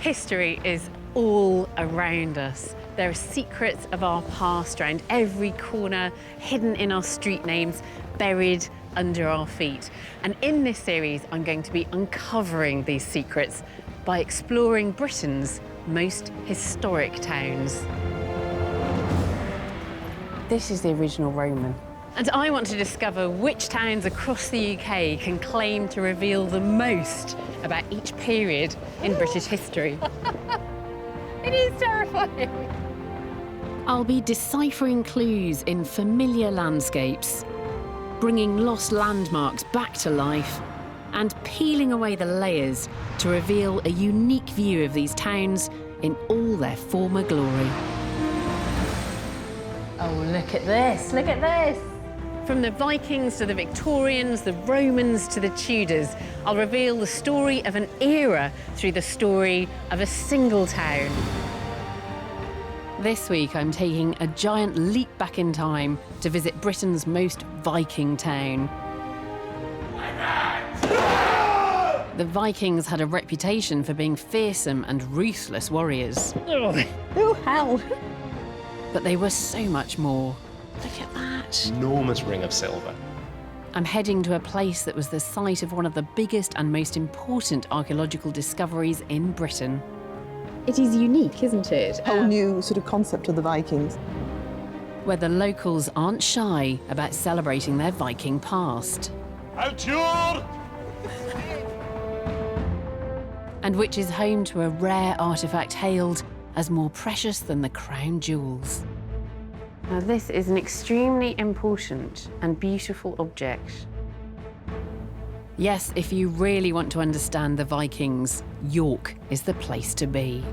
History is all around us. There are secrets of our past around every corner, hidden in our street names, buried under our feet. And in this series, I'm going to be uncovering these secrets by exploring Britain's most historic towns. This is the original Roman. And I want to discover which towns across the UK can claim to reveal the most about each period in British history. It is terrifying. I'll be deciphering clues in familiar landscapes, bringing lost landmarks back to life, and peeling away the layers to reveal a unique view of these towns in all their former glory. Oh, look at this, look at this! From the Vikings to the Victorians, the Romans to the Tudors, I'll reveal the story of an era through the story of a single town. This week, I'm taking a giant leap back in time to visit Britain's most Viking town. The Vikings had a reputation for being fearsome and ruthless warriors. Oh, hell! But they were so much more. Look at that. Enormous ring of silver. I'm heading to a place that was the site of one of the biggest and most important archaeological discoveries in Britain. It is unique, isn't it? Whole new sort of concept of the Vikings. Where the locals aren't shy about celebrating their Viking past. Outjord! And which is home to a rare artefact hailed as more precious than the crown jewels. Now, this is an extremely important and beautiful object. Yes, if you really want to understand the Vikings, York is the place to be.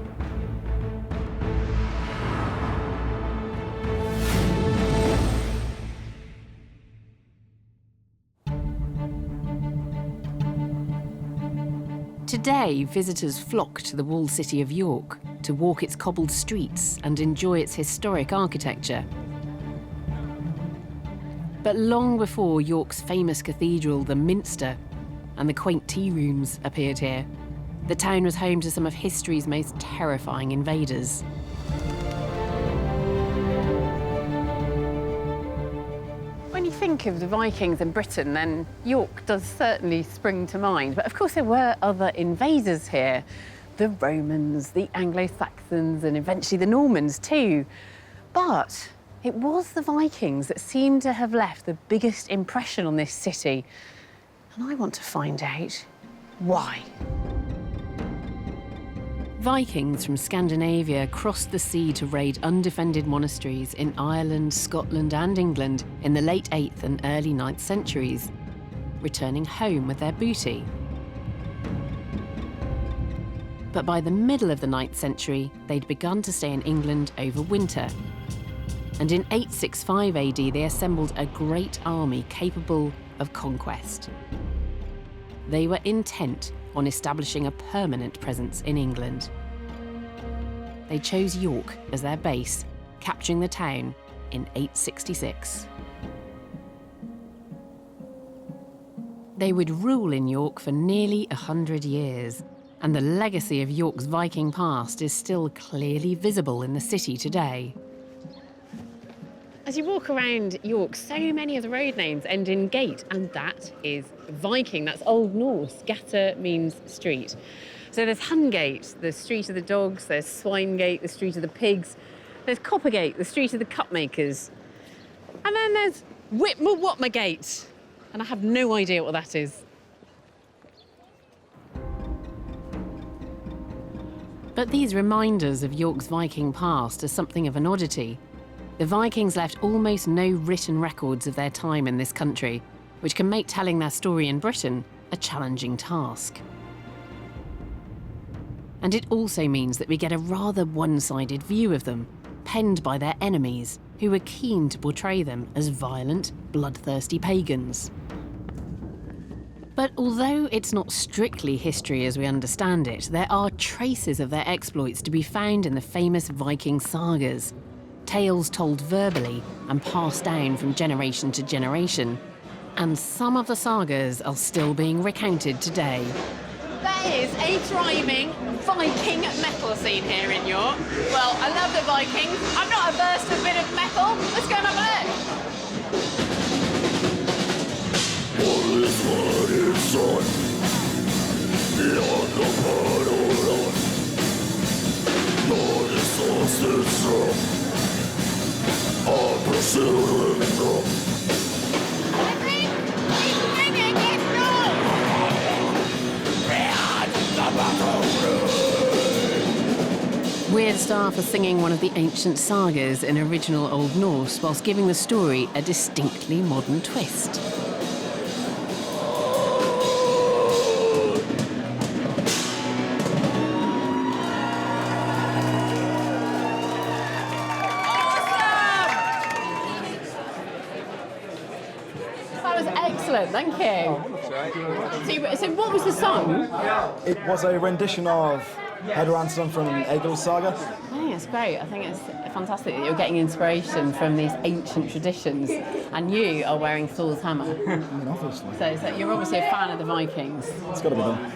Today, visitors flock to the walled city of York to walk its cobbled streets and enjoy its historic architecture. But long before York's famous cathedral, the Minster, and the quaint tea rooms appeared here, the town was home to some of history's most terrifying invaders. When you think of the Vikings in Britain, then York does certainly spring to mind. But of course there were other invaders here. The Romans, the Anglo-Saxons, and eventually the Normans too. But it was the Vikings that seemed to have left the biggest impression on this city. And I want to find out why. Vikings from Scandinavia crossed the sea to raid undefended monasteries in Ireland, Scotland and England in the late 8th and early 9th centuries, returning home with their booty. But by the middle of the 9th century, they'd begun to stay in England over winter. And in 865 AD, they assembled a great army capable of conquest. They were intent on establishing a permanent presence in England. They chose York as their base, capturing the town in 866. They would rule in York for nearly 100 years, and the legacy of York's Viking past is still clearly visible in the city today. As you walk around York, so many of the road names end in gate, and that is Viking. That's Old Norse. Gata means street. So there's Hungate, the street of the dogs. There's Swinegate, the street of the pigs. There's Coppergate, the street of the cupmakers. And then there's Whitmer-Whatmergate. And I have no idea what that is. But these reminders of York's Viking past are something of an oddity. The Vikings left almost no written records of their time in this country, which can make telling their story in Britain a challenging task. And it also means that we get a rather one-sided view of them, penned by their enemies, who were keen to portray them as violent, bloodthirsty pagans. But although it's not strictly history as we understand it, there are traces of their exploits to be found in the famous Viking sagas, tales told verbally and passed down from generation to generation. And some of the sagas are still being recounted today. That is a thriving Viking metal scene here in York. Well, I love the Vikings. I'm not averse to a bit of metal. Let's go and have a look. Weird staff are singing one of the ancient sagas in original Old Norse whilst giving the story a distinctly modern twist. That was excellent, thank you. So what was the song? It was a rendition of Head Ransom from Egil's saga. I think it's great. I think it's fantastic that you're getting inspiration from these ancient traditions, and you are wearing Thor's hammer. I mean, obviously. So you're obviously a fan of the Vikings. It's got to be done.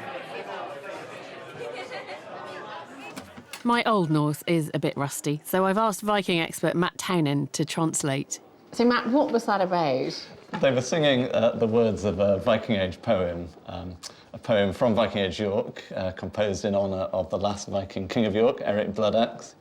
My Old Norse is a bit rusty, so I've asked Viking expert Matt Townend to translate. So Matt, what was that about? They were singing the words of a Viking Age poem, a poem from Viking Age York, composed in honour of the last Viking King of York, Eric Bloodaxe.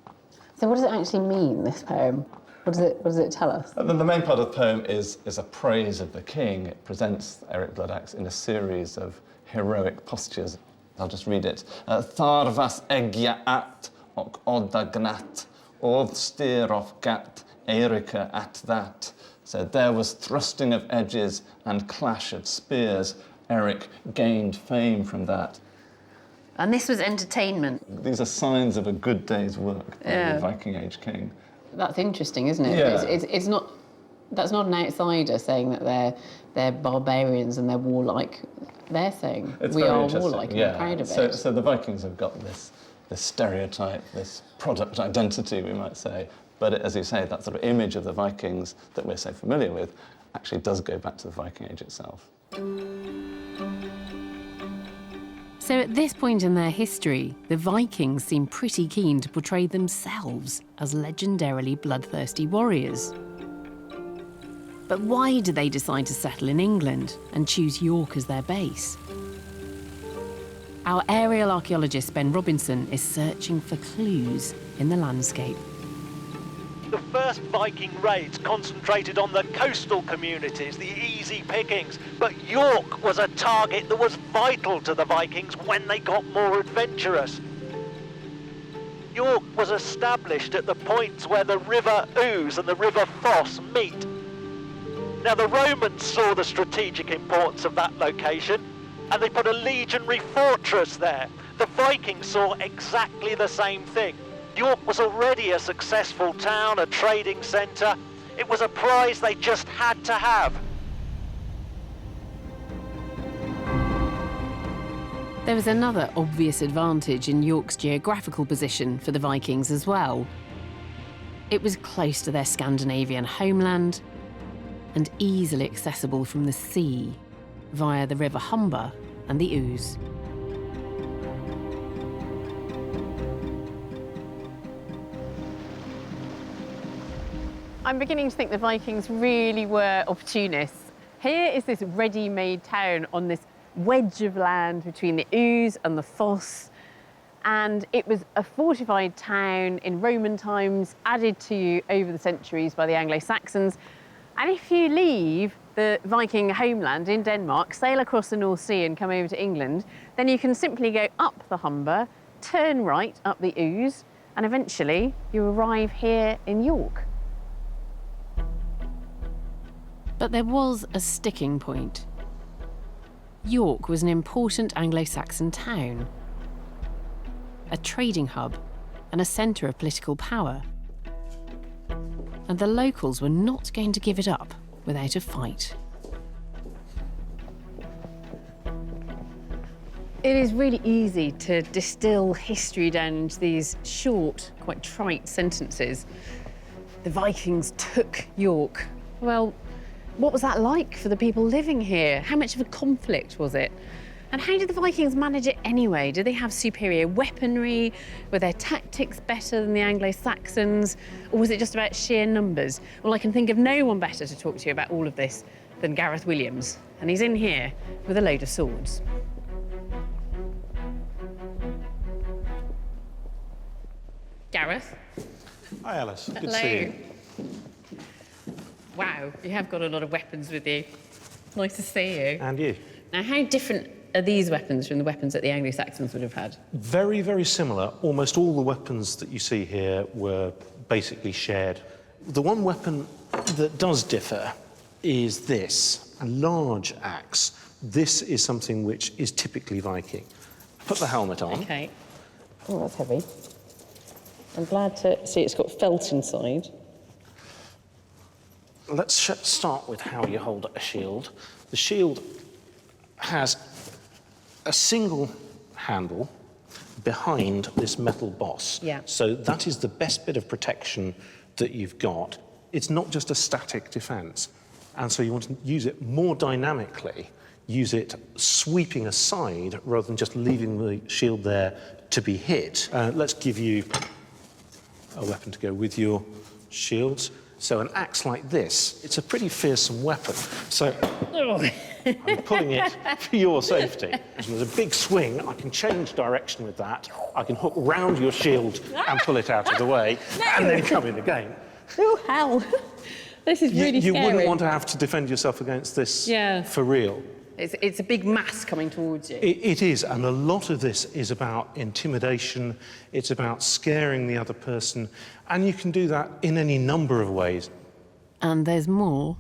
So what does it actually mean, this poem? What does it tell us? The main part of the poem is a praise of the king. It presents Eric Bloodaxe in a series of heroic postures. I'll just read it. Thar vas egja at och odda gnat, odd styr of gat, Erika at that. So there was thrusting of edges and clash of spears. Eric gained fame from that. And this was entertainment. These are signs of a good day's work by the Viking Age king. That's interesting, isn't it? Yeah. It's not. That's not an outsider saying that they're barbarians and they're warlike. They're saying we are warlike and we're proud of it. So the Vikings have got this stereotype, this product identity, we might say. But as you say, that sort of image of the Vikings that we're so familiar with actually does go back to the Viking Age itself. So at this point in their history, the Vikings seem pretty keen to portray themselves as legendarily bloodthirsty warriors. But why do they decide to settle in England and choose York as their base? Our aerial archaeologist Ben Robinson is searching for clues in the landscape. The first Viking raids concentrated on the coastal communities, the easy pickings, but York was a target that was vital to the Vikings when they got more adventurous. York was established at the points where the River Ouse and the River Foss meet. Now the Romans saw the strategic importance of that location and they put a legionary fortress there. The Vikings saw exactly the same thing. York was already a successful town, a trading centre. It was a prize they just had to have. There was another obvious advantage in York's geographical position for the Vikings as well. It was close to their Scandinavian homeland and easily accessible from the sea via the River Humber and the Ouse. I'm beginning to think the Vikings really were opportunists. Here is this ready-made town on this wedge of land between the Ouse and the Foss, and it was a fortified town in Roman times, added to over the centuries by the Anglo-Saxons. And if you leave the Viking homeland in Denmark, sail across the North Sea and come over to England, then you can simply go up the Humber, turn right up the Ouse, and eventually you arrive here in York. But there was a sticking point. York was an important Anglo-Saxon town, a trading hub and a centre of political power. And the locals were not going to give it up without a fight. It is really easy to distill history down into these short, quite trite sentences. The Vikings took York. Well, what was that like for the people living here? How much of a conflict was it? And how did the Vikings manage it anyway? Did they have superior weaponry? Were their tactics better than the Anglo-Saxons? Or was it just about sheer numbers? Well, I can think of no one better to talk to you about all of this than Gareth Williams. And he's in here with a load of swords. Gareth? Hi, Alice. Good Hello. to see you. Wow, you have got a lot of weapons with you. Nice to see you. And you. Now, how different are these weapons from the weapons that the Anglo-Saxons would have had? Very, very similar. Almost all the weapons that you see here were basically shared. The one weapon that does differ is this, a large axe. This is something which is typically Viking. Put the helmet on. OK. Oh, that's heavy. I'm glad to see it's got felt inside. Let's start with how you hold a shield. The shield has a single handle behind this metal boss. Yeah. So that is the best bit of protection that you've got. It's not just a static defense. And so you want to use it more dynamically, use it sweeping aside rather than just leaving the shield there to be hit. Let's give you a weapon to go with your shields. So an axe like this, it's a pretty fearsome weapon. So I'm pulling it for your safety. There's a big swing. I can change direction with that. I can hook round your shield and pull it out of the way, and then come in again. Oh, hell. This is really You scary. wouldn't want to have to defend yourself against this for real. It's a big mass coming towards you. It is, and a lot of this is about intimidation. It's about scaring the other person, and you can do that in any number of ways. And there's more.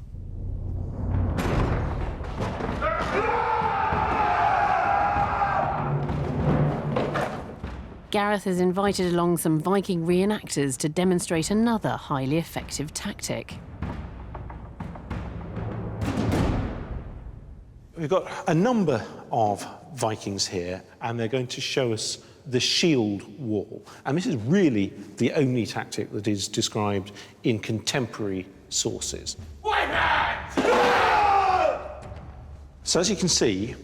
Gareth has invited along some Viking reenactors to demonstrate another highly effective tactic. We've got a number of Vikings here, and they're going to show us the shield wall. And this is really the only tactic that is described in contemporary sources. So as you can see,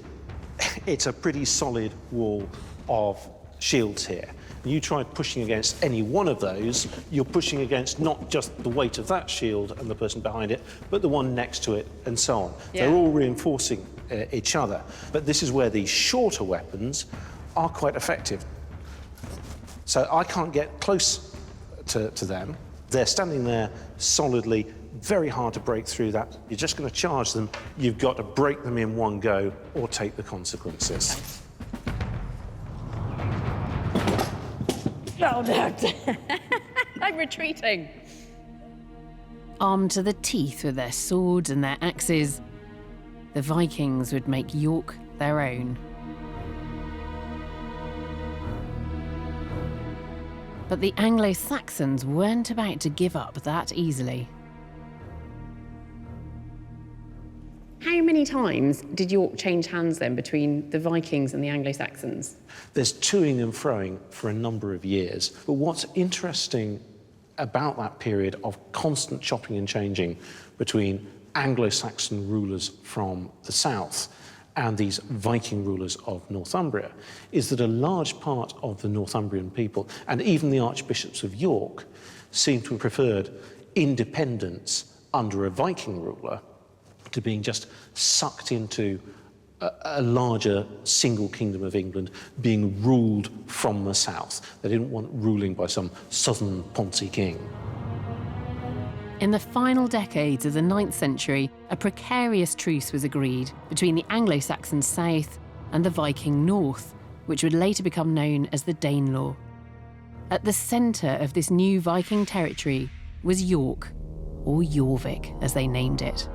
it's a pretty solid wall of shields here. You try pushing against any one of those, you're pushing against not just the weight of that shield and the person behind it, but the one next to it and so on. Yeah. They're all reinforcing each other. But this is where these shorter weapons are quite effective. So I can't get close to them. They're standing there solidly, very hard to break through that. You're just going to charge them. You've got to break them in one go or take the consequences. Oh, no. I'm retreating. Armed to the teeth with their swords and their axes, the Vikings would make York their own. But the Anglo-Saxons weren't about to give up that easily. How many times did York change hands then between the Vikings and the Anglo-Saxons? There's toing and froing for a number of years. But what's interesting about that period of constant chopping and changing between Anglo-Saxon rulers from the south and these Viking rulers of Northumbria is that a large part of the Northumbrian people, and even the archbishops of York, seem to have preferred independence under a Viking ruler to being just sucked into a larger single kingdom of England being ruled from the south. They didn't want ruling by some southern Ponzi king. In the final decades of the 9th century, a precarious truce was agreed between the Anglo-Saxon south and the Viking north, which would later become known as the Danelaw. At the centre of this new Viking territory was York, or Yorvik as they named it.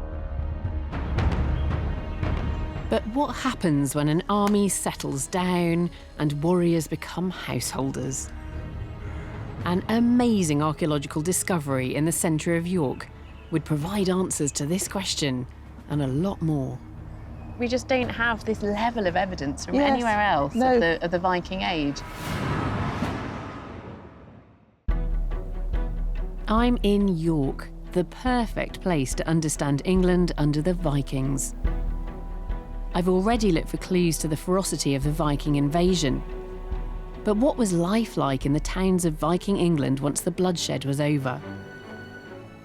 But what happens when an army settles down and warriors become householders? An amazing archaeological discovery in the centre of York would provide answers to this question and a lot more. We just don't have this level of evidence from anywhere else of the Viking age. I'm in York, the perfect place to understand England under the Vikings. I've already looked for clues to the ferocity of the Viking invasion. But what was life like in the towns of Viking England once the bloodshed was over?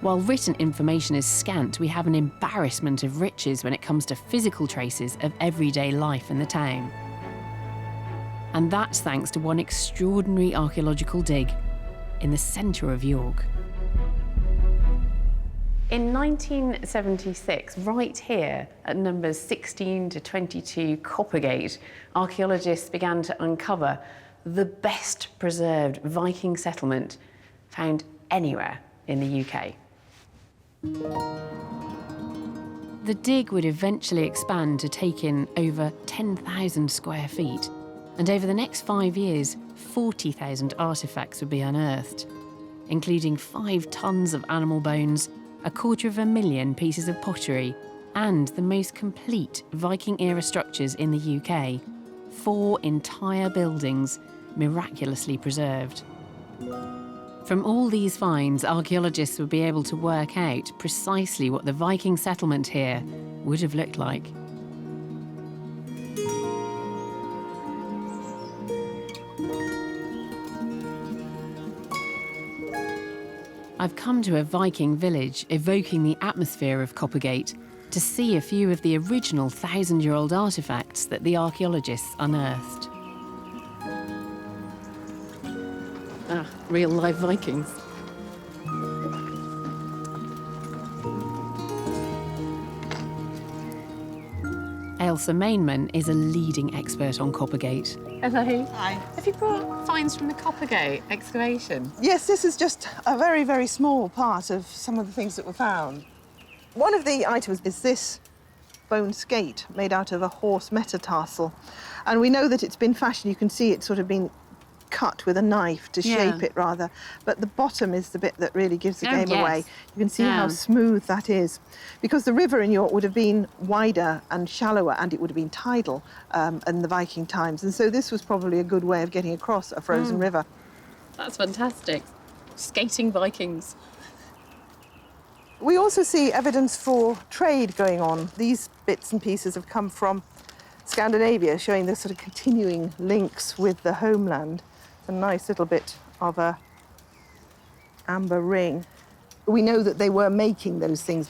While written information is scant, we have an embarrassment of riches when it comes to physical traces of everyday life in the town. And that's thanks to one extraordinary archaeological dig in the centre of York. In 1976, right here at numbers 16 to 22 Coppergate, archaeologists began to uncover the best preserved Viking settlement found anywhere in the UK. The dig would eventually expand to take in over 10,000 square feet, and over the next 5 years, 40,000 artefacts would be unearthed, including 5 tons of animal bones, 250,000 pieces of pottery, and the most complete Viking-era structures in the UK, 4 entire buildings miraculously preserved. From all these finds, archaeologists would be able to work out precisely what the Viking settlement here would have looked like. I've come to a Viking village evoking the atmosphere of Coppergate to see a few of the original 1,000-year-old artefacts that the archaeologists unearthed. Ah, real live Vikings. Ailsa Mainman is a leading expert on Coppergate. Hello. Hi. Have you brought finds from the Coppergate excavation? Yes, this is just a very, very small part of some of the things that were found. One of the items is this bone skate made out of a horse metatarsal. And we know that it's been fashioned. You can see it's sort of been cut with a knife to shape it rather. But the bottom is the bit that really gives the game away. You can see how smooth that is. Because the river in York would have been wider and shallower, and it would have been tidal in the Viking times. And so this was probably a good way of getting across a frozen river. That's fantastic. Skating Vikings. We also see evidence for trade going on. These bits and pieces have come from Scandinavia, showing the sort of continuing links with the homeland. A nice little bit of a amber ring. We know that they were making those things.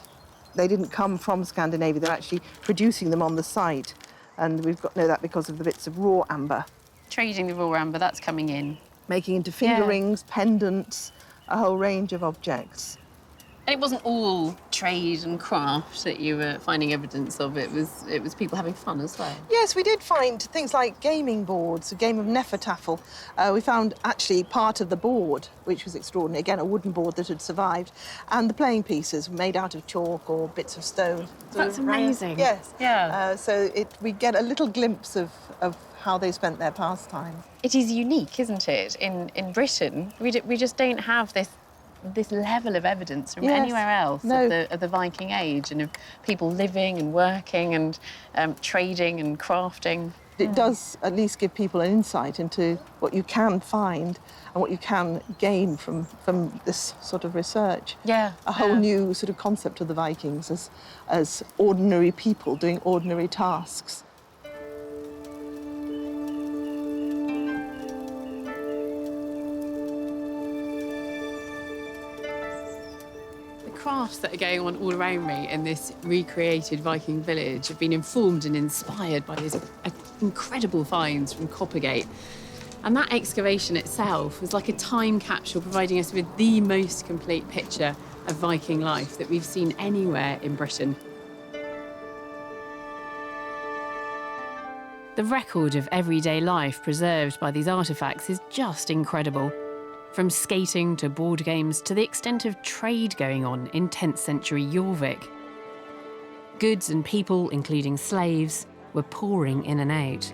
They didn't come from Scandinavia, they're actually producing them on the site. And we've got to know that because of the bits of raw amber. Trading the raw amber, that's coming in. Making into finger rings, pendants, a whole range of objects. And it wasn't all trade and craft that you were finding evidence of. It was people having fun as well. Yes, we did find things like gaming boards, a game of Nefertafel. We found actually part of the board, which was extraordinary. Again, a wooden board that had survived. And the playing pieces made out of chalk or bits of stone. That's amazing. Yes. Yeah. So we get a little glimpse of how they spent their pastime. It is unique, isn't it? In Britain, we just don't have this level of evidence from anywhere else of the Viking Age, and of people living and working and trading and crafting. It does at least give people an insight into what you can find and what you can gain from this sort of research. Yeah. A whole new sort of concept of the Vikings as ordinary people doing ordinary tasks. Crafts that are going on all around me in this recreated Viking village have been informed and inspired by these incredible finds from Coppergate. And that excavation itself was like a time capsule, providing us with the most complete picture of Viking life that we've seen anywhere in Britain. The record of everyday life preserved by these artefacts is just incredible. From skating to board games to the extent of trade going on in 10th century Yorvik. Goods and people, including slaves, were pouring in and out.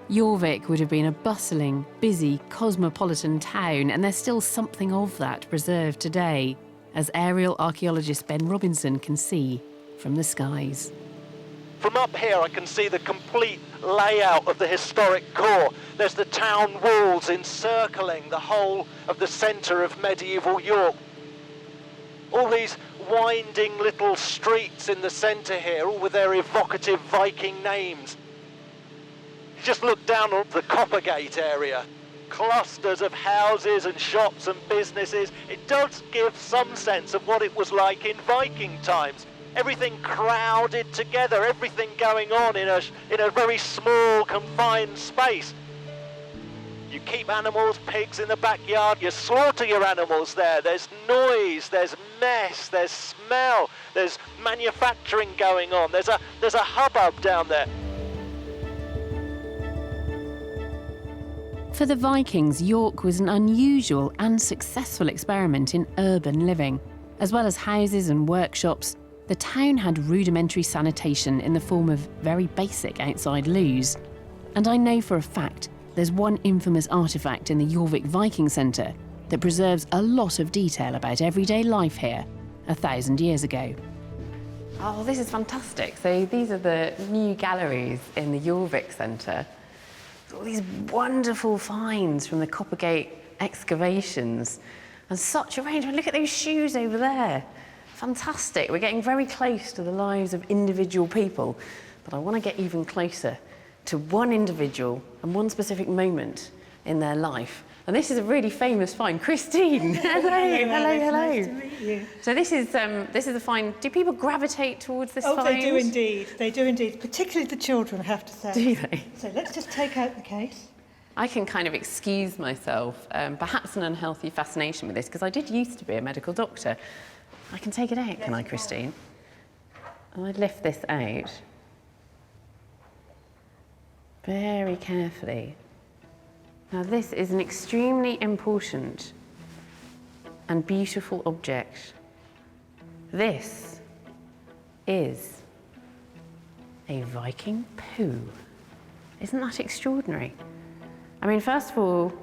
Yorvik would have been a bustling, busy, cosmopolitan town, and there's still something of that preserved today, as aerial archaeologist Ben Robinson can see from the skies. From up here I can see the complete layout of the historic core. There's the town walls encircling the whole of the centre of medieval York. All these winding little streets in the centre here, all with their evocative Viking names. You just look down at the Coppergate area. Clusters of houses and shops and businesses. It does give some sense of what it was like in Viking times. Everything crowded together, everything going on in a very small, confined space. You keep animals, pigs in the backyard, you slaughter your animals there. There's noise, there's mess, there's smell, there's manufacturing going on. There's a hubbub down there. For the Vikings, York was an unusual and successful experiment in urban living. As well as houses and workshops, the town had rudimentary sanitation in the form of very basic outside loos. And I know for a fact there's one infamous artefact in the Yorvik Viking Centre that preserves a lot of detail about everyday life here 1,000 years ago. Oh, this is fantastic. So these are the new galleries in the Yorvik Centre. All these wonderful finds from the Coppergate excavations and such arrangement. Look at those shoes over there. Fantastic. We're getting very close to the lives of individual people, but I want to get even closer to one individual and one specific moment in their life. And this is a really famous find. Christine, hello. Nice to meet you. So this is a find. Do people gravitate towards this find? Oh, they do indeed. They do indeed, particularly the children, I have to say. Do they? So let's just take out the case. I can kind of excuse myself, perhaps an unhealthy fascination with this, because I did used to be a medical doctor. I can take it out, yes, can I, Christine? And I'd lift this out very carefully. Now, this is an extremely important and beautiful object. This is a Viking poo. Isn't that extraordinary? I mean, first of all,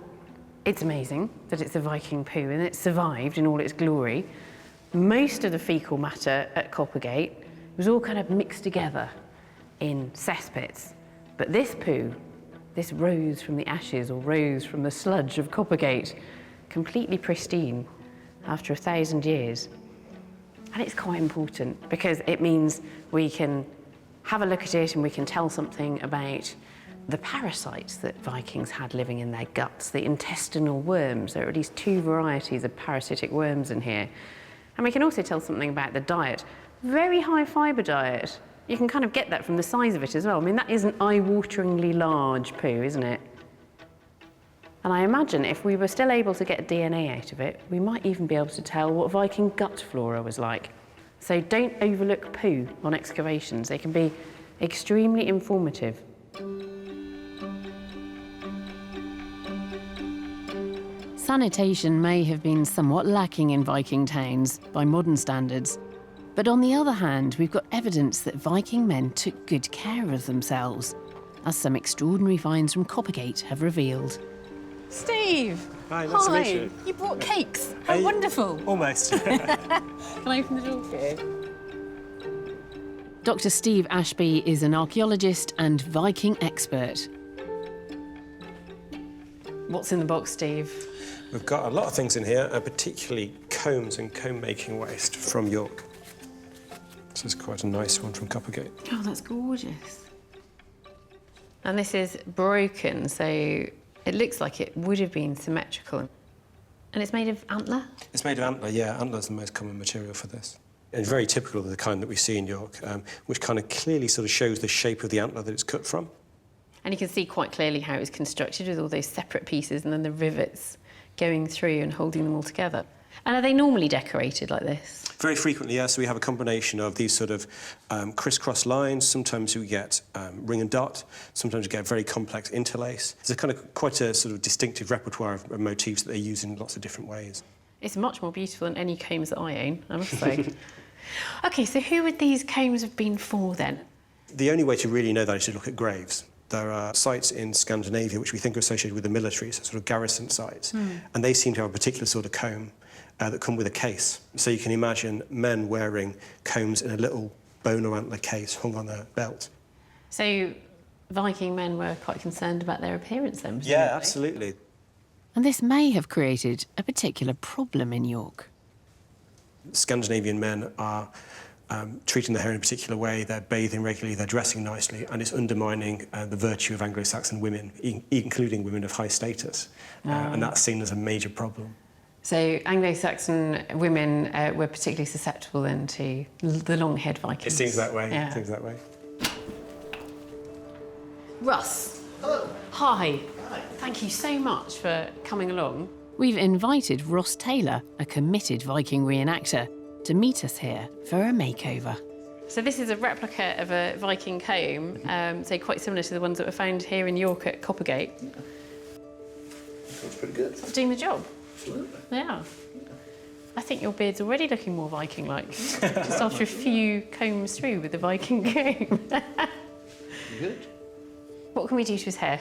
it's amazing that it's a Viking poo and it survived in all its glory. Most of the faecal matter at Coppergate was all kind of mixed together in cesspits. But this poo, this rose from the ashes or rose from the sludge of Coppergate, completely pristine after 1,000 years. And it's quite important because it means we can have a look at it and we can tell something about the parasites that Vikings had living in their guts, the intestinal worms. There are at least 2 varieties of parasitic worms in here. And we can also tell something about the diet. Very high fibre diet. You can kind of get that from the size of it as well. I mean, that is an eye-wateringly large poo, isn't it? And I imagine if we were still able to get DNA out of it, we might even be able to tell what Viking gut flora was like. So don't overlook poo on excavations. They can be extremely informative. Sanitation may have been somewhat lacking in Viking towns by modern standards. But on the other hand, we've got evidence that Viking men took good care of themselves, as some extraordinary finds from Coppergate have revealed. Steve! Hi, nice to meet you. You brought cakes. How wonderful. Almost. Can I open the door for you? Dr. Steve Ashby is an archaeologist and Viking expert. What's in the box, Steve? We've got a lot of things in here, particularly combs and comb-making waste from York. This is quite a nice one from Coppergate. Oh, that's gorgeous. And this is broken, so it looks like it would have been symmetrical. And it's made of antler? It's made of antler, yeah. Antler's the most common material for this. And very typical of the kind that we see in York, which kind of clearly sort of shows the shape of the antler that it's cut from. And you can see quite clearly how it was constructed with all those separate pieces and then the rivets going through and holding them all together. And are they normally decorated like this? Very frequently, yes. So we have a combination of these sort of crisscross lines. Sometimes we get ring and dot. Sometimes we get very complex interlace. It's a kind of quite a sort of distinctive repertoire of motifs that they use in lots of different ways. It's much more beautiful than any combs that I own, I must say. OK, so who would these combs have been for, then? The only way to really know that is to look at graves. There are sites in Scandinavia which we think are associated with the military, so sort of garrison sites, and they seem to have a particular sort of comb that come with a case. So you can imagine men wearing combs in a little bone or antler case hung on a belt. So Viking men were quite concerned about their appearance then, presumably? Yeah, absolutely. And this may have created a particular problem in York. Scandinavian men are treating their hair in a particular way, they're bathing regularly, they're dressing nicely, and it's undermining the virtue of Anglo-Saxon women, including women of high status. And that's seen as a major problem. So Anglo-Saxon women were particularly susceptible then to the long-haired Vikings. It seems that way, yeah. It seems that way. Russ. Hello. Hi. Hi. Thank you so much for coming along. We've invited Ross Taylor, a committed Viking reenactor, to meet us here for a makeover. So this is a replica of a Viking comb, so quite similar to the ones that were found here in York at Coppergate. Looks pretty good. Doing the job. Absolutely. Yeah. I think your beard's already looking more Viking-like, just after a few combs through with the Viking comb. Good. What can we do to his hair?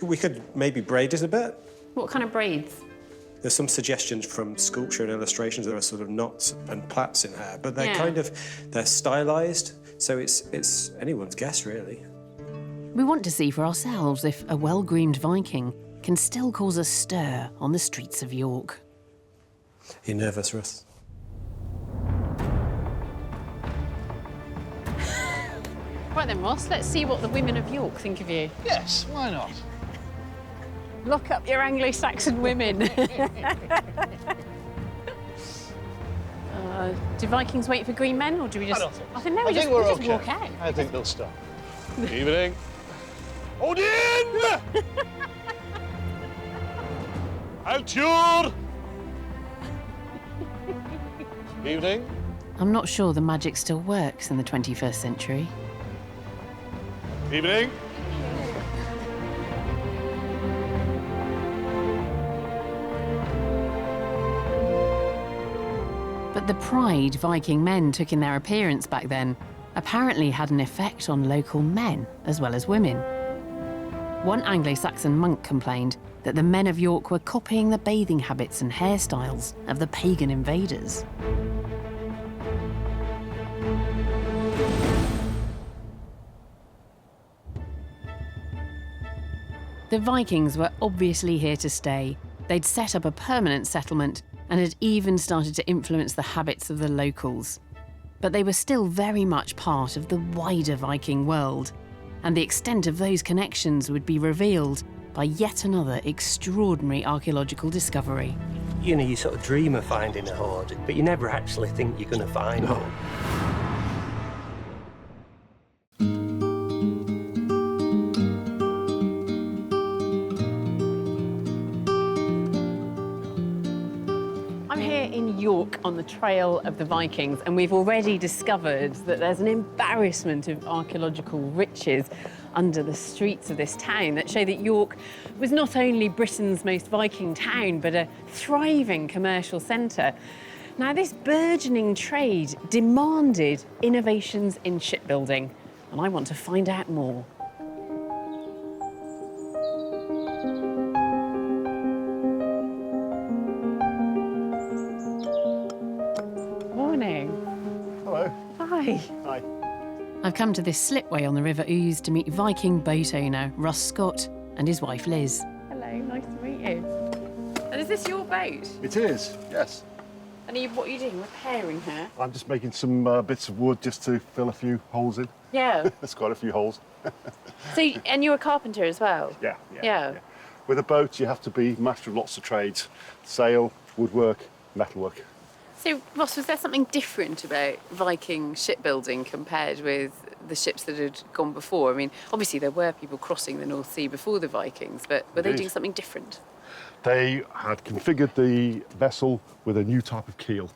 We could maybe braid it a bit. What kind of braids? There's some suggestions from sculpture and illustrations. There are sort of knots and plaits in hair, but they're they're stylized, so it's anyone's guess, really. We want to see for ourselves if a well-groomed Viking can still cause a stir on the streets of York. Are you nervous, Russ? Right then, Ross, let's see what the women of York think of you. Yes, why not? Lock up your Anglo-Saxon women. Do Vikings wait for green men, or do we just... I don't think so. I think, no, we just walk out. I think they'll stop. Evening. Odin! Altur! Evening. I'm not sure the magic still works in the 21st century. Evening. But the pride Viking men took in their appearance back then apparently had an effect on local men as well as women. One Anglo-Saxon monk complained that the men of York were copying the bathing habits and hairstyles of the pagan invaders. The Vikings were obviously here to stay. They'd set up a permanent settlement and had even started to influence the habits of the locals. But they were still very much part of the wider Viking world, and the extent of those connections would be revealed by yet another extraordinary archaeological discovery. You know, you sort of dream of finding a hoard, but you never actually think you're going to find one. York on the trail of the Vikings, and we've already discovered that there's an embarrassment of archaeological riches under the streets of this town that show that York was not only Britain's most Viking town, but a thriving commercial centre. Now, this burgeoning trade demanded innovations in shipbuilding, and I want to find out more. Hi. I've come to this slipway on the River Ouse to meet Viking boat owner Russ Scott and his wife Liz. Hello, nice to meet you. And is this your boat? It is, yes. And what are you doing, repairing her? I'm just making some bits of wood just to fill a few holes in. Yeah. There's quite a few holes. And you're a carpenter as well? Yeah. With a boat, you have to be master of lots of trades. Sail, woodwork, metalwork. So, Ross, was there something different about Viking shipbuilding compared with the ships that had gone before? I mean, obviously there were people crossing the North Sea before the Vikings, but were they doing something different? They had configured the vessel with a new type of keel.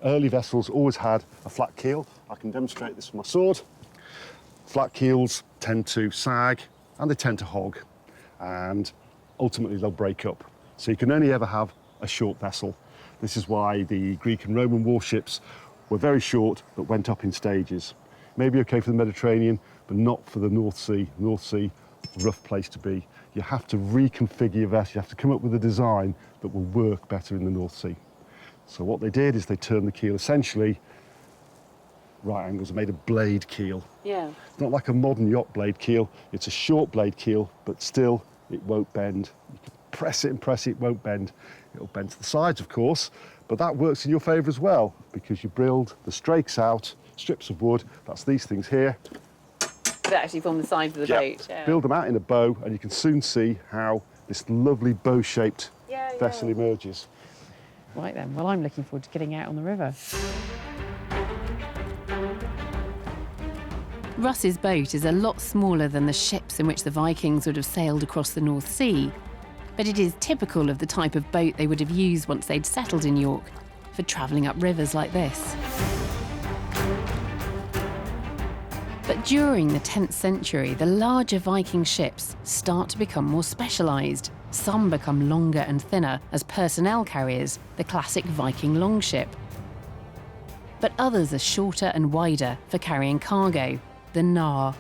Early vessels always had a flat keel. I can demonstrate this with my sword. Flat keels tend to sag and they tend to hog, and ultimately they'll break up. So you can only ever have a short vessel. This is why the Greek and Roman warships were very short, but went up in stages. Maybe okay for the Mediterranean, but not for the North Sea. North Sea, rough place to be. You have to reconfigure your vessel. You have to come up with a design that will work better in the North Sea. So what they did is they turned the keel essentially right angles and made a blade keel. Yeah. It's not like a modern yacht blade keel. It's a short blade keel, but still it won't bend. You can press it and press it, it won't bend. It'll bend to the sides, of course, But that works in your favour as well, because you build the strakes out, strips of wood, that's these things here. That actually form the sides of the boat. Yeah. Build them out in a bow, and you can soon see how this lovely bow-shaped vessel emerges. Right then, well, I'm looking forward to getting out on the river. Russ's boat is a lot smaller than the ships in which the Vikings would have sailed across the North Sea, but it is typical of the type of boat they would have used once they'd settled in York for travelling up rivers like this. But during the 10th century, the larger Viking ships start to become more specialised. Some become longer and thinner as personnel carriers, the classic Viking longship. But others are shorter and wider for carrying cargo, the nar.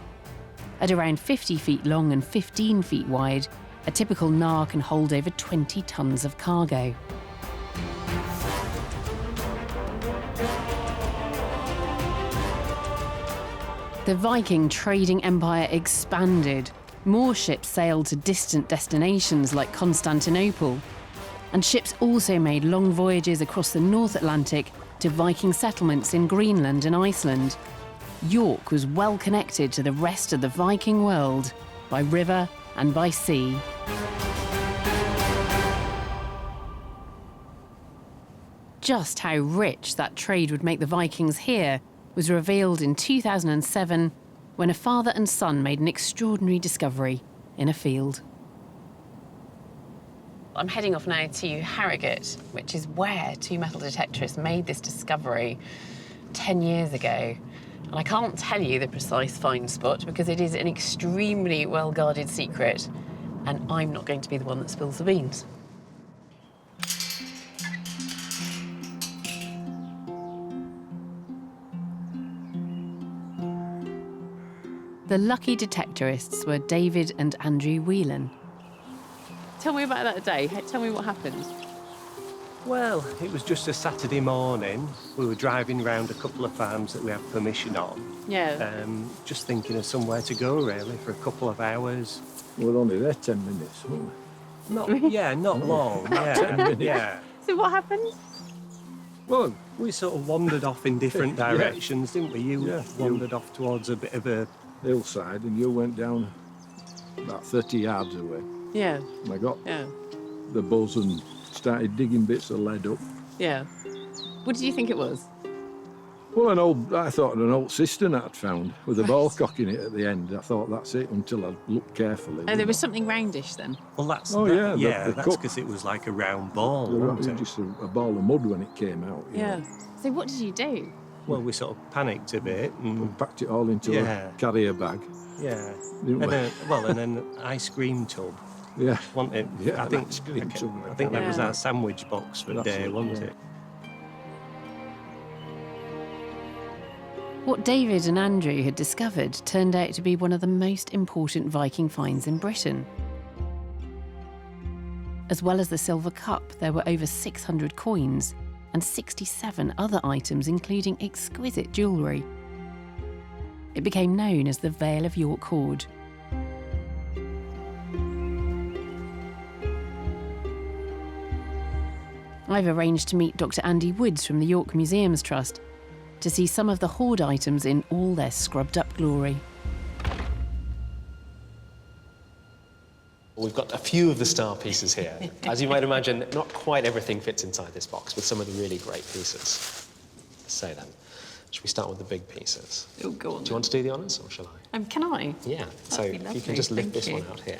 At around 50 feet long and 15 feet wide, a typical nar can hold over 20 tons of cargo. The Viking trading empire expanded. More ships sailed to distant destinations like Constantinople. And ships also made long voyages across the North Atlantic to Viking settlements in Greenland and Iceland. York was well connected to the rest of the Viking world by river and by sea. Just how rich that trade would make the Vikings here was revealed in 2007 when a father and son made an extraordinary discovery in a field. I'm heading off now to Harrogate, which is where two metal detectorists made this discovery 10 years ago. And I can't tell you the precise find spot because it is an extremely well-guarded secret, and I'm not going to be the one that spills the beans. The lucky detectorists were David and Andrew Whelan. Tell me about that day. Tell me what happened. Well, it was just a Saturday morning. We were driving around a couple of farms that we have permission on. Yeah. Just thinking of somewhere to go, really, for a couple of hours. We're only there 10 minutes, weren't we? Not long. Yeah, 10 minutes. Yeah. So what happened? Well, we sort of wandered off in different directions, didn't we? You wandered off towards a bit of a hillside, and you went down about 30 yards away. Yeah. And I got the buzz and started digging bits of lead up. Yeah. What did you think it was? Well, I thought an old cistern I'd found with a ball cock in it at the end. I thought that's it until I looked carefully. Oh, there was something roundish then? Well, that's... the that's because it was like a round ball, wasn't it? Just a ball of mud when it came out. Yeah. So what did you do? Well, we sort of panicked a bit and packed it all into a carrier bag. Yeah. Didn't we? And an ice cream tub. Yeah. Wasn't it? Yeah, I think that was our sandwich box for the day, wasn't it? What David and Andrew had discovered turned out to be one of the most important Viking finds in Britain. As well as the silver cup, there were over 600 coins and 67 other items, including exquisite jewellery. It became known as the Vale of York Hoard. I've arranged to meet Dr. Andy Woods from the York Museums Trust to see some of the hoard items in all their scrubbed-up glory. We've got a few of the star pieces here. As you might imagine, not quite everything fits inside this box, but some of the really great pieces. So then, should we start with the big pieces? Oh, go on. Do you want to do the honours, or shall I? Can I? Yeah. So if you can just lift this one out here.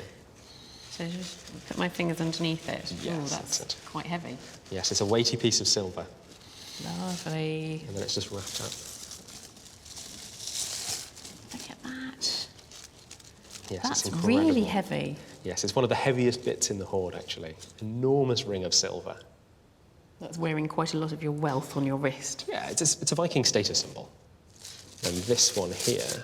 So just put my fingers underneath it. Yes, oh, that's quite heavy. Yes, it's a weighty piece of silver. Lovely. And then it's just wrapped up. Look at that. Yes, That's it's incredible. really heavy. Yes, it's one of the heaviest bits in the hoard, actually. Enormous ring of silver. That's wearing quite a lot of your wealth on your wrist. Yeah, it's a Viking status symbol. And this one here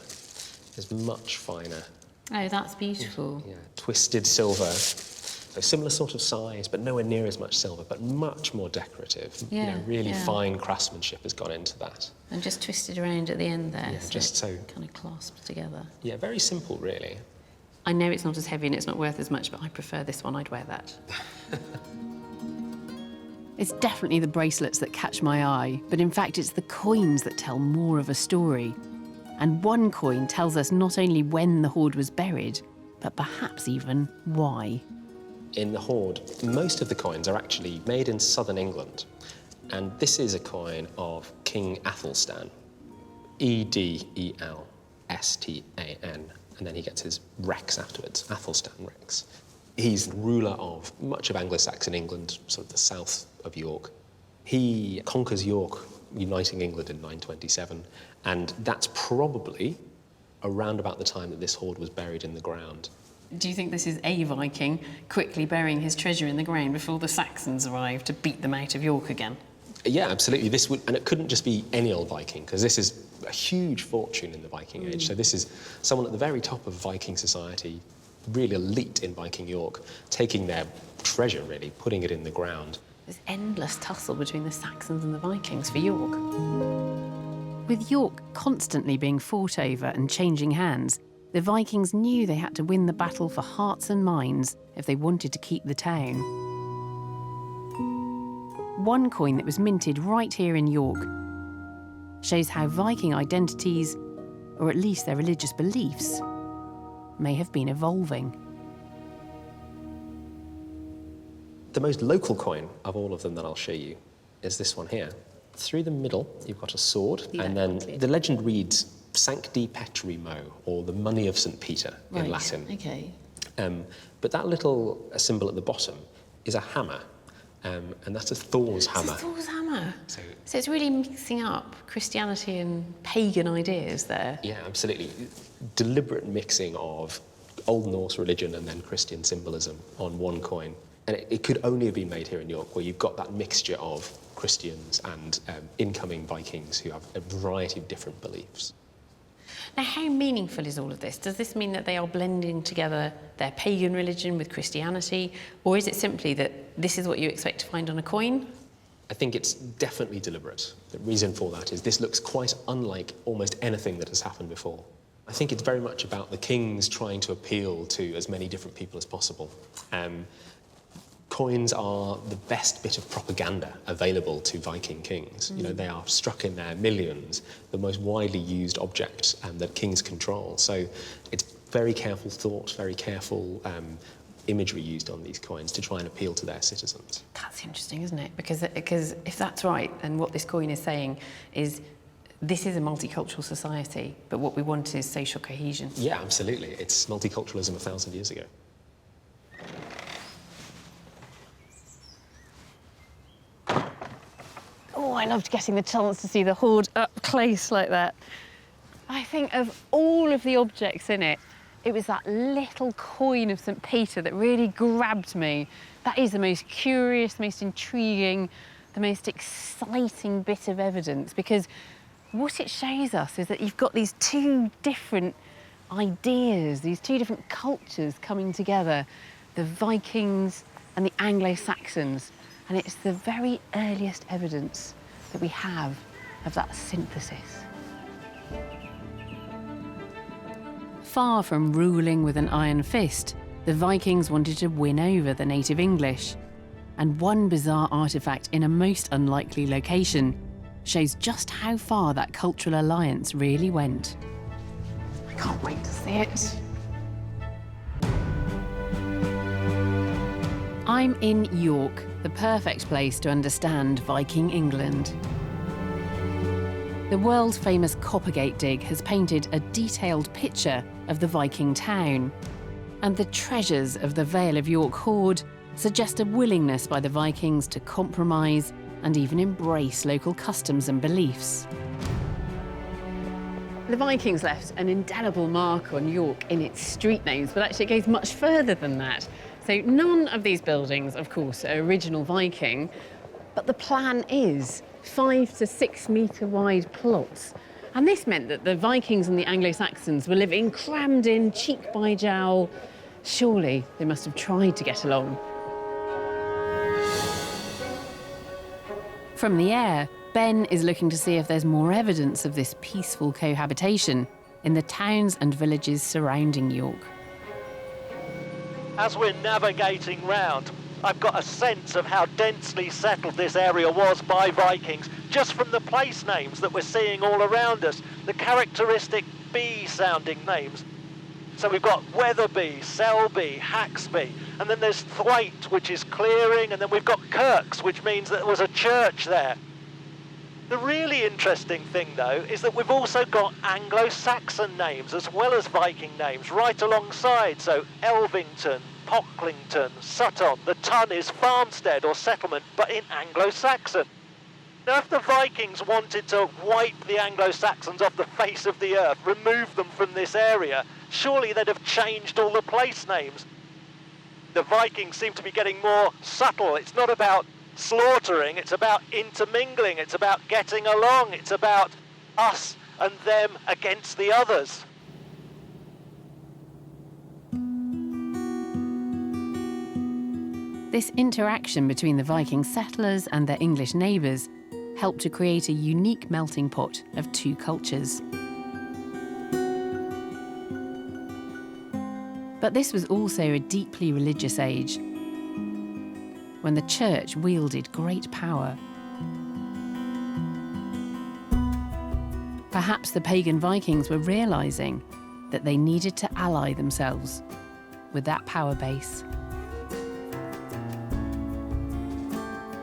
is much finer. Oh, that's beautiful. Yeah, twisted silver. So similar sort of size, but nowhere near as much silver, but much more decorative. Yeah, really fine craftsmanship has gone into that. And just twisted around at the end there. Yeah, just so kind of clasped together. Yeah, very simple, really. I know it's not as heavy and it's not worth as much, but I prefer this one. I'd wear that. It's definitely the bracelets that catch my eye, but in fact it's the coins that tell more of a story. And one coin tells us not only when the hoard was buried, but perhaps even why. In the Hoard, most of the coins are actually made in southern England. And this is a coin of King Athelstan, Edelstan, and then he gets his Rex afterwards, Athelstan Rex. He's ruler of much of Anglo-Saxon England, sort of the south of York. He conquers York, uniting England in 927, and that's probably around about the time that this hoard was buried in the ground. Do you think this is a Viking quickly burying his treasure in the ground before the Saxons arrived to beat them out of York again? Yeah, absolutely. This would, and it couldn't just be any old Viking, because this is a huge fortune in the Viking Age. So this is someone at the very top of Viking society, really elite in Viking York, taking their treasure, really, putting it in the ground. There's endless tussle between the Saxons and the Vikings for York. With York constantly being fought over and changing hands, the Vikings knew they had to win the battle for hearts and minds if they wanted to keep the town. One coin that was minted right here in York shows how Viking identities, or at least their religious beliefs, may have been evolving. The most local coin of all of them that I'll show you is this one here. Through the middle, you've got a sword, and then the legend reads Sancti Petri Mo, or the money of St. Peter in Latin. Okay. But that little symbol at the bottom is a hammer, and that's a Thor's hammer. It's a Thor's hammer. So it's really mixing up Christianity and pagan ideas there. Yeah, absolutely. Deliberate mixing of Old Norse religion and then Christian symbolism on one coin. And it could only have been made here in York, where you've got that mixture of Christians and incoming Vikings who have a variety of different beliefs. Now, how meaningful is all of this? Does this mean that they are blending together their pagan religion with Christianity, or is it simply that this is what you expect to find on a coin? I think it's definitely deliberate. The reason for that is this looks quite unlike almost anything that has happened before. I think it's very much about the kings trying to appeal to as many different people as possible. Coins are the best bit of propaganda available to Viking kings. You know, they are struck in their millions, the most widely used object that kings control. So it's very careful thought, very careful imagery used on these coins to try and appeal to their citizens. That's interesting, isn't it? Because if that's right, then what this coin is saying is this is a multicultural society, but what we want is social cohesion. Yeah, absolutely. It's multiculturalism 1,000 years ago. Oh, I loved getting the chance to see the hoard up close like that. I think of all of the objects in it, it was that little coin of St. Peter that really grabbed me. That is the most curious, the most intriguing, the most exciting bit of evidence, because what it shows us is that you've got these two different ideas, these two different cultures coming together, the Vikings and the Anglo-Saxons. And it's the very earliest evidence that we have of that synthesis. Far from ruling with an iron fist, the Vikings wanted to win over the native English. And one bizarre artefact in a most unlikely location shows just how far that cultural alliance really went. I can't wait to see it. I'm in York, the perfect place to understand Viking England. The world-famous Coppergate dig has painted a detailed picture of the Viking town, and the treasures of the Vale of York hoard suggest a willingness by the Vikings to compromise and even embrace local customs and beliefs. The Vikings left an indelible mark on York in its street names, but actually it goes much further than that. So none of these buildings, of course, are original Viking, but the plan is 5 to 6 metre wide plots. And this meant that the Vikings and the Anglo-Saxons were living crammed in, cheek by jowl. Surely they must have tried to get along. From the air, Ben is looking to see if there's more evidence of this peaceful cohabitation in the towns and villages surrounding York. As we're navigating round, I've got a sense of how densely settled this area was by Vikings just from the place names that we're seeing all around us, the characteristic bee-sounding names. So we've got Wetherby, Selby, Haxby, and then there's Thwaite, which is clearing, and then we've got Kirks, which means that there was a church there. The really interesting thing, though, is that we've also got Anglo-Saxon names as well as Viking names right alongside. So Elvington, Pocklington, Sutton. The ton is farmstead or settlement, but in Anglo-Saxon. Now, if the Vikings wanted to wipe the Anglo-Saxons off the face of the earth, remove them from this area, surely they'd have changed all the place names. The Vikings seem to be getting more subtle. It's not about slaughtering, it's about intermingling, it's about getting along, it's about us and them against the others. This interaction between the Viking settlers and their English neighbours helped to create a unique melting pot of two cultures. But this was also a deeply religious age, when the church wielded great power. Perhaps the pagan Vikings were realising that they needed to ally themselves with that power base.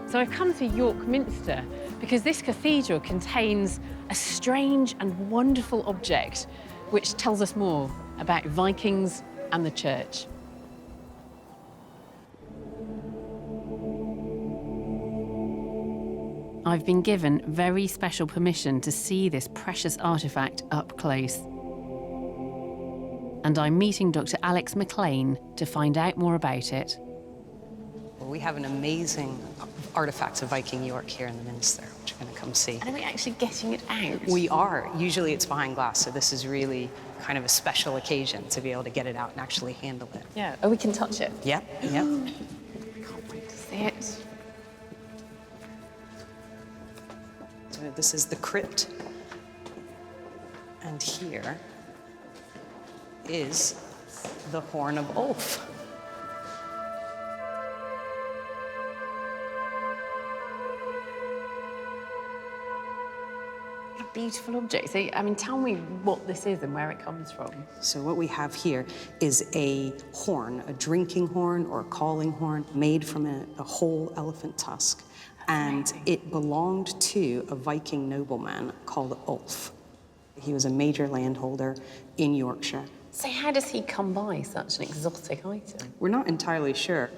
So I've come to York Minster because this cathedral contains a strange and wonderful object which tells us more about Vikings and the church. I've been given very special permission to see this precious artefact up close. And I'm meeting Dr. Alex McLean to find out more about it. Well, we have an amazing artifacts of Viking York here in the Minster, which you're going to come see. And are we actually getting it out? We are. Usually it's behind glass, so this is really kind of a special occasion to be able to get it out and actually handle it. Yeah. Oh, we can touch it? Yep, yep. Can't wait to see it. So this is the crypt. And here is the horn of Ulf. Beautiful object. So, I mean, tell me what this is and where it comes from. So what we have here is a horn, a drinking horn or a calling horn made from a whole elephant tusk. And it belonged to a Viking nobleman called Ulf. He was a major landholder in Yorkshire. So how does he come by such an exotic item? We're not entirely sure.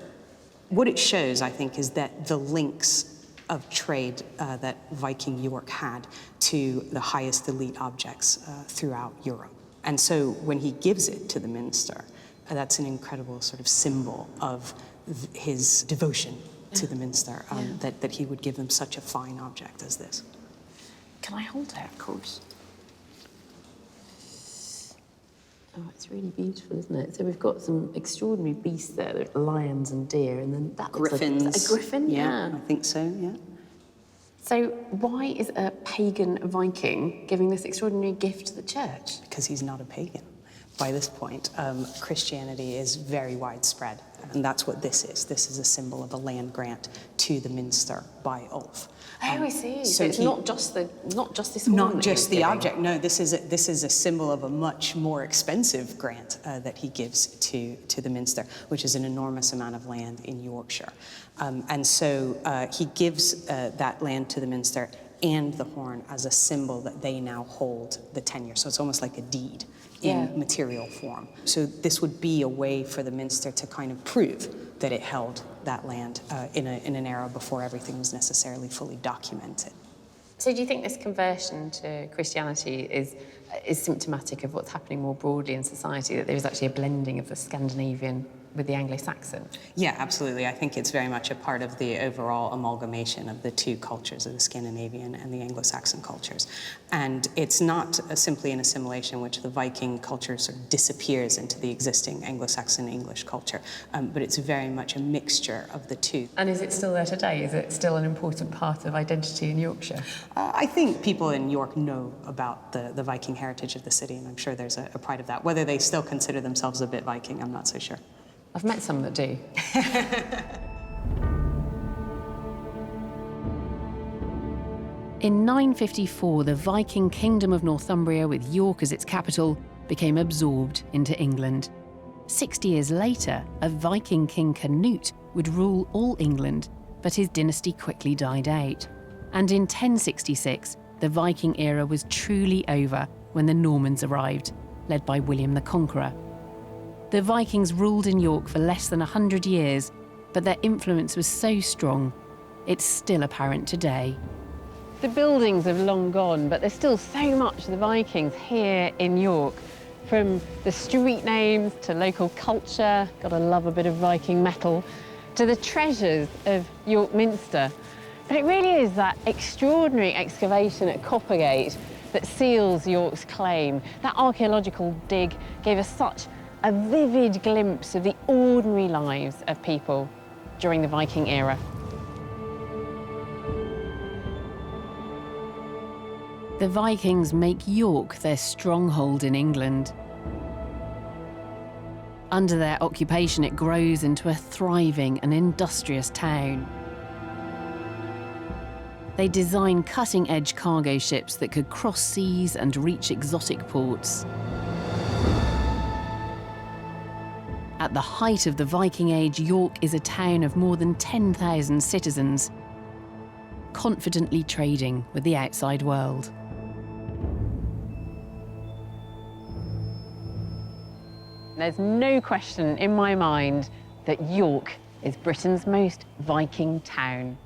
What it shows, I think, is that the links of trade that Viking York had to the highest elite objects throughout Europe. And so when he gives it to the Minster, that's an incredible sort of symbol of his devotion to the Minster, that he would give them such a fine object as this. Can I hold it, of course? Oh, it's really beautiful, isn't it? So we've got some extraordinary beasts there, like lions and deer, and then that looks Griffins. like a griffin. Yeah, I think so, yeah. So why is a pagan Viking giving this extraordinary gift to the church? Because he's not a pagan. By this point, Christianity is very widespread, and that's what this is. This is a symbol of a land grant to the Minster by Ulf. Oh, I see. So it's not just this horn. Not just the object. No, this is a symbol of a much more expensive grant that he gives to the Minster, which is an enormous amount of land in Yorkshire. And so he gives that land to the Minster and the horn as a symbol that they now hold the tenure. So it's almost like a deed in material form. So this would be a way for the Minster to kind of prove that it held that land in an era before everything was necessarily fully documented. So do you think this conversion to Christianity is symptomatic of what's happening more broadly in society, that there is actually a blending of the Scandinavian with the Anglo-Saxon? Yeah, absolutely. I think it's very much a part of the overall amalgamation of the two cultures, of the Scandinavian and the Anglo-Saxon cultures. And it's not simply an assimilation in which the Viking culture sort of disappears into the existing Anglo-Saxon English culture, but it's very much a mixture of the two. And is it still there today? Is it still an important part of identity in Yorkshire? I think people in York know about the Viking heritage of the city, and I'm sure there's a pride of that. Whether they still consider themselves a bit Viking, I'm not so sure. I've met some that do. In 954, the Viking kingdom of Northumbria, with York as its capital, became absorbed into England. 60 years later, a Viking king Canute would rule all England, but his dynasty quickly died out. And in 1066, the Viking era was truly over when the Normans arrived, led by William the Conqueror. The Vikings ruled in York for less than 100 years, but their influence was so strong, it's still apparent today. The buildings have long gone, but there's still so much of the Vikings here in York. From the street names to local culture, gotta love a bit of Viking metal, to the treasures of York Minster. But it really is that extraordinary excavation at Coppergate that seals York's claim. That archaeological dig gave us such a vivid glimpse of the ordinary lives of people during the Viking era. The Vikings make York their stronghold in England. Under their occupation, it grows into a thriving and industrious town. They design cutting-edge cargo ships that could cross seas and reach exotic ports. At the height of the Viking Age, York is a town of more than 10,000 citizens, confidently trading with the outside world. There's no question in my mind that York is Britain's most Viking town.